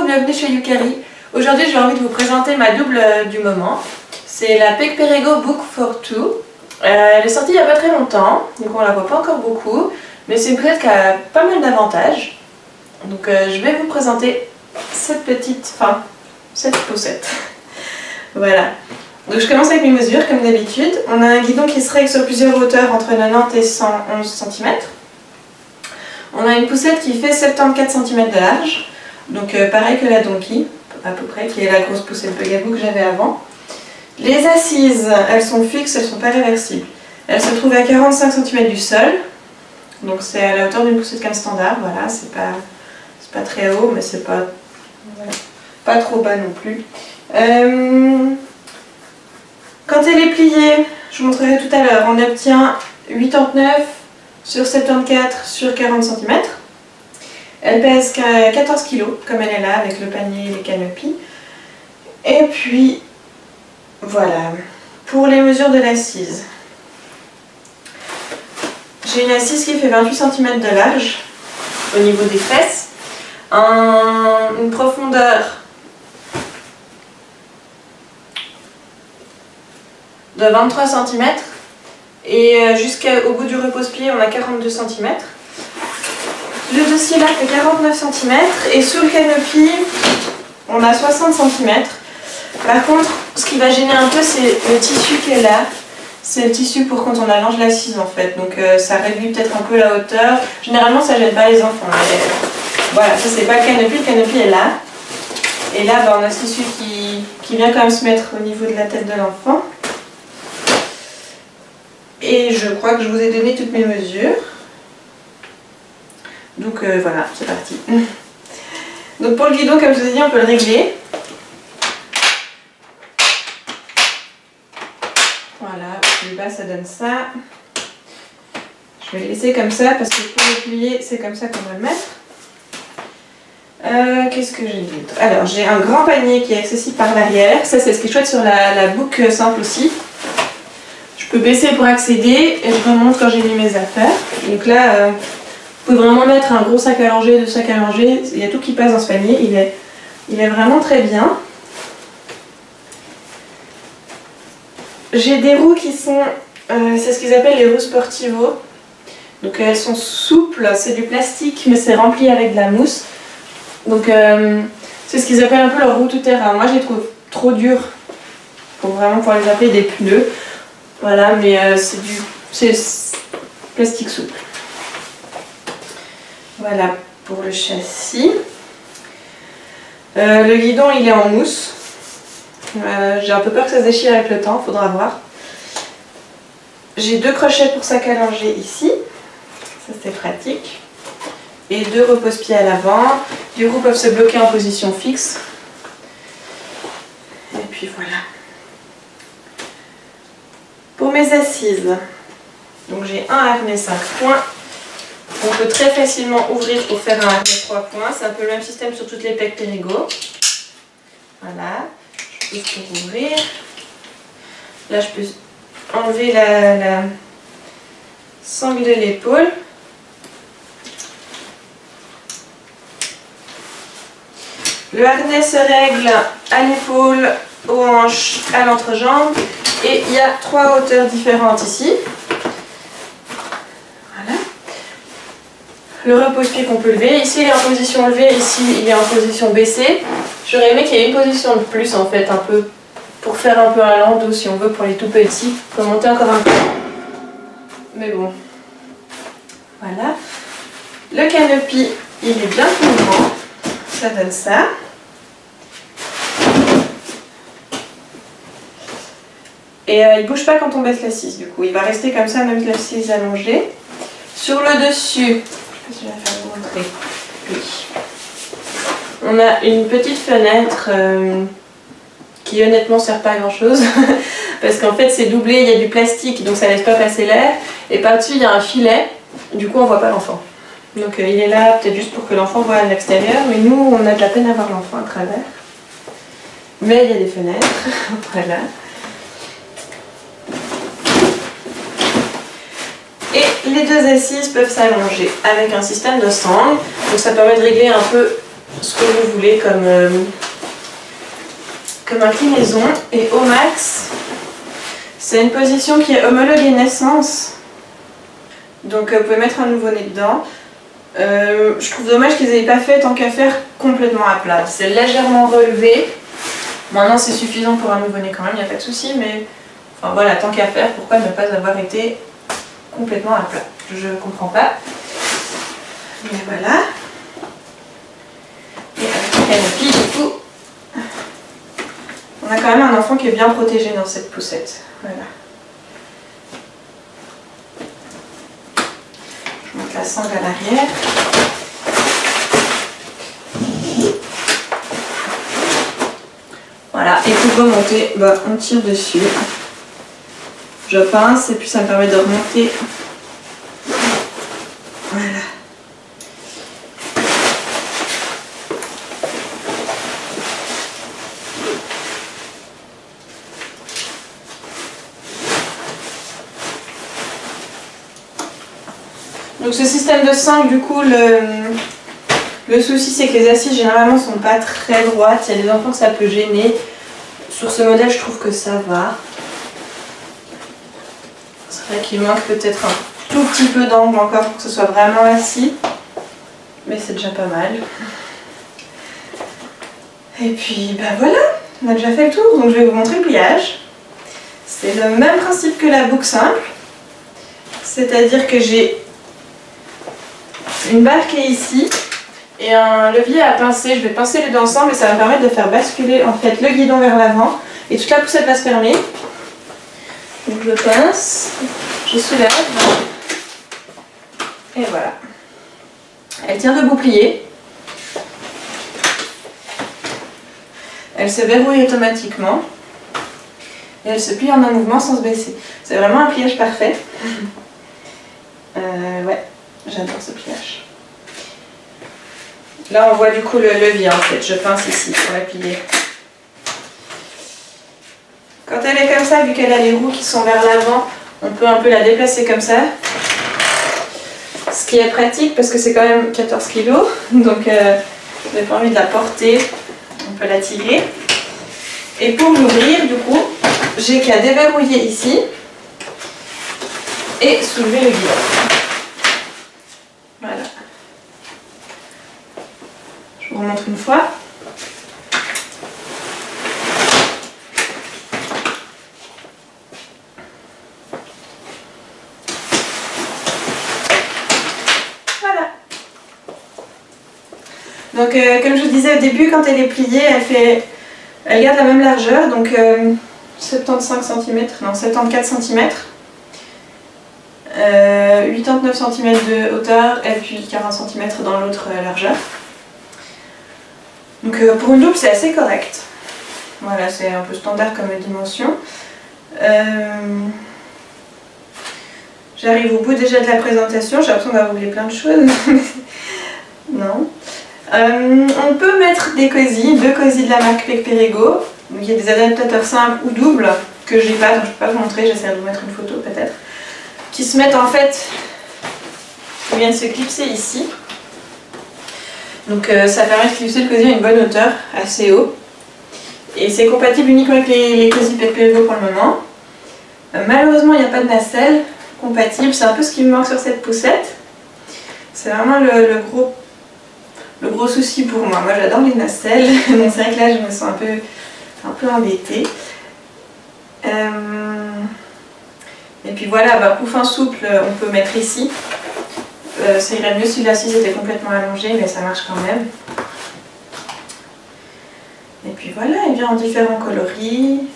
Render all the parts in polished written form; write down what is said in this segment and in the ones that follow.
bienvenue chez Yukari. Aujourd'hui j'ai envie de vous présenter ma double du moment. C'est la Peck Perego Book for Two. Elle est sortie il n'y a pas très longtemps, donc on la voit pas encore beaucoup, mais c'est une poussette qui a pas mal d'avantages. Donc je vais vous présenter cette poussette. Voilà. Donc je commence avec mes mesures comme d'habitude. On a un guidon qui se règle sur plusieurs hauteurs entre 90 et 111 cm. On a une poussette qui fait 74 cm de large, donc pareil que la Donkey, à peu près, qui est la grosse poussette Bugaboo que j'avais avant. Les assises, elles sont fixes, elles ne sont pas réversibles. Elles se trouvent à 45 cm du sol, donc c'est à la hauteur d'une poussette comme standard, voilà, c'est pas très haut, mais c'est pas trop bas non plus. Quand elle est pliée, je vous montrerai tout à l'heure, on obtient 89 sur 74 sur 40 cm. Elle pèse 14 kg, comme elle est là, avec le panier et les canopies. Et puis, voilà. Pour les mesures de l'assise, j'ai une assise qui fait 28 cm de large au niveau des fesses, une profondeur de 23 cm et jusqu'au bout du repose-pied on a 42 cm. Le dossier là fait 49 cm et sous le canopy on a 60 cm. Par contre, ce qui va gêner un peu, c'est le tissu qui est là. C'est le tissu pour quand on allonge l'assise en fait, donc ça réduit peut-être un peu la hauteur. Généralement ça gêne pas les enfants, mais voilà, ça c'est pas le canopy est là. Et là bah, on a ce tissu qui vient quand même se mettre au niveau de la tête de l'enfant. Et je crois que je vous ai donné toutes mes mesures. Donc voilà, c'est parti. Donc pour le guidon, comme je vous ai dit, on peut le régler. Voilà, plus bas ça donne ça. Je vais le laisser comme ça parce que pour le plier, c'est comme ça qu'on va le mettre. Qu'est-ce que j'ai d'autre? Alors j'ai un grand panier qui est accessible par l'arrière. Ça c'est ce qui est chouette sur la Book simple aussi. Je peux baisser pour accéder et je remonte quand j'ai mis mes affaires. Donc là, vous pouvez vraiment mettre un gros sac à langer, deux sacs à langer. Il y a tout qui passe dans ce panier. Il est vraiment très bien. J'ai des roues qui sont, c'est ce qu'ils appellent les roues Sportivo. Donc elles sont souples, c'est du plastique mais c'est rempli avec de la mousse. Donc c'est ce qu'ils appellent un peu leur roue tout terrain. Moi je les trouve trop dures pour vraiment pouvoir les appeler des pneus. Voilà, mais c'est plastique souple. Voilà pour le châssis. Le guidon il est en mousse. J'ai un peu peur que ça se déchire avec le temps, faudra voir. J'ai deux crochets pour sac à langer ici, ça c'est pratique. Et deux repose-pieds à l'avant. Les roues peuvent se bloquer en position fixe. Et puis voilà. Pour mes assises, donc j'ai un harnais 5 points. On peut très facilement ouvrir pour faire un harnais 3 points. C'est un peu le même système sur toutes les Peck Perego. Voilà. Je peux pour ouvrir. Là, je peux enlever la sangle de l'épaule. Le harnais se règle à l'épaule, aux hanches, à l'entrejambe. Et il y a 3 hauteurs différentes ici. Voilà. Le repose-pied qu'on peut lever. Ici il est en position levée, ici il est en position baissée. J'aurais aimé qu'il y ait une position de plus en fait, un peu pour faire un peu un landau si on veut pour les tout petits. Pour monter encore un peu. Mais bon. Voilà. Le canopy, il est bien plus grand. Ça donne ça. Et il ne bouge pas quand on baisse l'assise, du coup. Il va rester comme ça, même l'assise allongée. Sur le dessus, je sais pas si je vais faire vous montrer. Oui. On a une petite fenêtre qui honnêtement ne sert pas à grand chose. Parce qu'en fait, c'est doublé, il y a du plastique, donc ça ne laisse pas passer l'air. Et par-dessus, il y a un filet, du coup, on ne voit pas l'enfant. Donc il est là peut-être juste pour que l'enfant voit à l'extérieur. Mais nous, on a de la peine à voir l'enfant à travers. Mais il y a des fenêtres. Voilà. Et les deux assises peuvent s'allonger avec un système de sangle. Donc ça permet de régler un peu ce que vous voulez comme inclinaison. Et au max, c'est une position qui est homologuée naissance. Donc vous pouvez mettre un nouveau-né dedans. Je trouve dommage qu'ils n'aient pas fait tant qu'à faire complètement à plat. C'est légèrement relevé. Maintenant c'est suffisant pour un nouveau-né quand même, il n'y a pas de souci, mais enfin voilà, tant qu'à faire, pourquoi ne pas avoir été complètement à plat? Je comprends pas. Mais voilà. Et avec le canopy, du coup, on a quand même un enfant qui est bien protégé dans cette poussette. Voilà. Je monte la sangle à l'arrière. Voilà, et pour remonter, on tire dessus. Je pince et puis ça me permet de remonter. Voilà. Donc ce système de sangle, du coup, le souci c'est que les assises généralement sont pas très droites. Il y a des enfants que ça peut gêner. Sur ce modèle, je trouve que ça va. C'est vrai qu'il manque peut-être un tout petit peu d'angle encore pour que ce soit vraiment assis. Mais c'est déjà pas mal. Et puis voilà, on a déjà fait le tour. Donc je vais vous montrer le pliage. C'est le même principe que la boucle simple. C'est-à-dire que j'ai une barre qui est ici et un levier à pincer. Je vais pincer les deux ensemble et ça va me permettre de faire basculer en fait le guidon vers l'avant et toute la poussette va se fermer. Donc je pince, je soulève et voilà. Elle tient debout pliée. Elle se verrouille automatiquement et elle se plie en un mouvement sans se baisser. C'est vraiment un pliage parfait. Ouais, j'adore ce pliage. Là on voit du coup le levier en fait, je pince ici pour la plier. Quand elle est comme ça, vu qu'elle a les roues qui sont vers l'avant, on peut un peu la déplacer comme ça. Ce qui est pratique parce que c'est quand même 14 kg, donc vous n'avez pas envie de la porter, on peut la tirer. Et pour l'ouvrir du coup, j'ai qu'à déverrouiller ici et soulever le guidon. Voilà. Je vous remontre une fois. Voilà. Donc comme je vous disais au début, quand elle est pliée, elle garde la même largeur, donc 75 cm, non 74 cm. 89 cm de hauteur et puis 40 cm dans l'autre largeur. Donc pour une loupe c'est assez correct. Voilà, c'est un peu standard comme dimension. J'arrive au bout déjà de la présentation, j'ai l'impression d'avoir oublié plein de choses. Non. On peut mettre des cosy, deux cosy de la marque Pec Perego. Donc il y a des adaptateurs simples ou doubles que j'ai pas, donc je peux pas vous montrer, j'essaierai de vous mettre une photo peut-être. Qui se mettent en fait, qui viennent se clipser ici. Donc ça permet de clipser le cosy à une bonne hauteur, assez haut. Et c'est compatible uniquement avec les cosy Pec Perego pour le moment. Malheureusement il n'y a pas de nacelle compatible, c'est un peu ce qui me manque sur cette poussette. C'est vraiment le gros souci pour moi. Moi j'adore les nacelles, donc c'est vrai que là je me sens un peu embêtée. Et puis voilà, pouf souple, on peut mettre ici. Ça irait mieux si l'assise était complètement allongée, mais ça marche quand même. Et puis voilà, elle vient en différents coloris.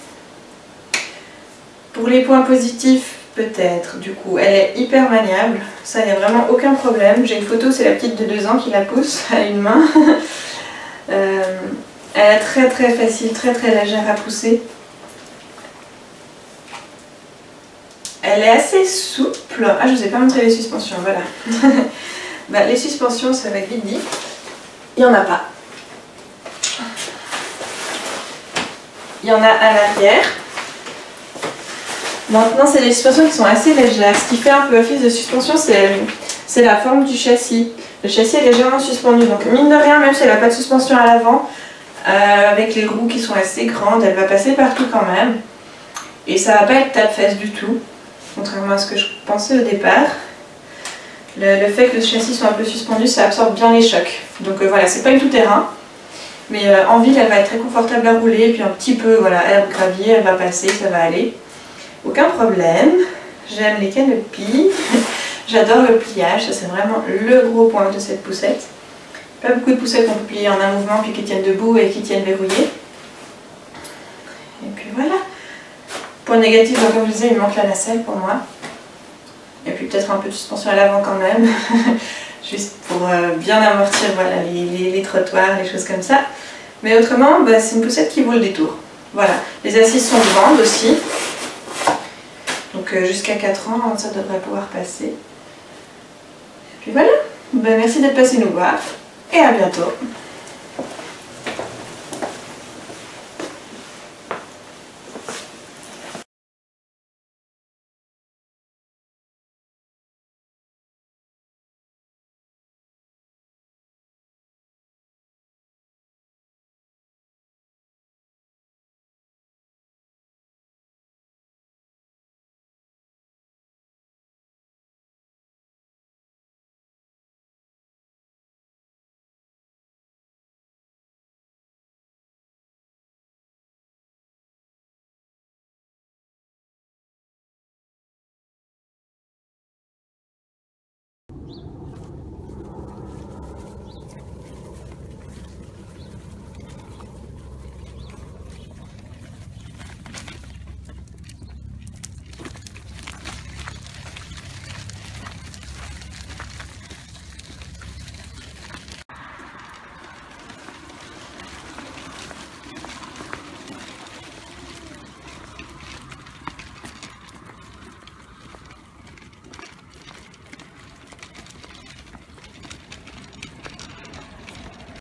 Pour les points positifs, peut-être, du coup, elle est hyper maniable. Ça, il n'y a vraiment aucun problème. J'ai une photo, c'est la petite de 2 ans qui la pousse à une main. Elle est très facile, très légère à pousser. Elle est assez souple. Ah, je vous ai pas montré les suspensions, voilà. Les suspensions, ça va être vite dit. Il n'y en a pas. Il y en a à l'arrière. Maintenant, c'est des suspensions qui sont assez légères. Ce qui fait un peu office de suspension, c'est c'est la forme du châssis. Le châssis est légèrement suspendu, donc mine de rien, même si elle n'a pas de suspension à l'avant, avec les roues qui sont assez grandes, elle va passer partout quand même. Et ça va pas être tape-fesse du tout, contrairement à ce que je pensais au départ. Le fait que le châssis soit un peu suspendu, ça absorbe bien les chocs. Donc voilà, c'est pas une tout-terrain. Mais en ville, elle va être très confortable à rouler. Et puis un petit peu, voilà, herbe, gravier, elle va passer, ça va aller. Aucun problème. J'aime les canopies. J'adore le pliage, ça c'est vraiment le gros point de cette poussette. Pas beaucoup de poussettes qu'on peut plier en un mouvement puis qui tiennent debout et qui tiennent verrouillées. Et puis voilà. Point négatif, donc, comme je disais, il manque la nacelle pour moi. Et puis peut-être un peu de suspension à l'avant quand même. Juste pour bien amortir voilà, les trottoirs, les choses comme ça. Mais autrement, bah, c'est une poussette qui vaut le détour. Voilà. Les assises sont grandes aussi. Donc jusqu'à 4 ans, ça devrait pouvoir passer. Et puis voilà. Bah, merci d'être passé nous voir. Et à bientôt.